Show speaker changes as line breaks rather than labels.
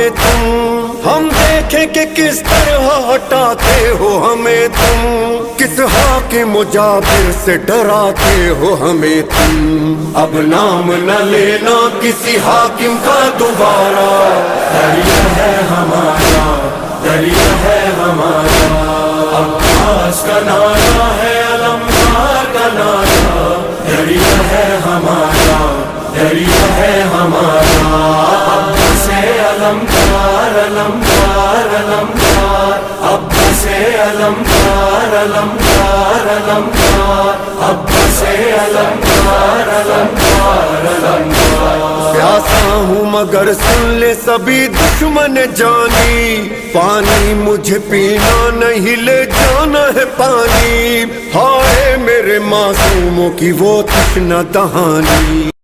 हमें तुम, हम देखें कि किस तरह हटाते हो हमें तुम, किस हाकिम जाबिर से डराते हो हमें तुम। अब नाम न लेना किसी हाकिम का दोबारा, दरिया है हमारा, दरिया है हमारा। अब्बास का नारा है, अलमदार का नारा, दरिया है हमारा, दरिया है हमारा। अब्बास से अलमदार, अलमदार, अलमदार, अब्बास से अलमदार, अलमदार, अलमदार, अब्बास से अलमदार, अलमदार, अलमदार। प्यासा हूँ मगर सुन ले सभी दुश्मन जानी, पानी मुझे पीना नहीं ले जाना है पानी। हाय मेरे मासूमों की वो तृष्णा दहानी।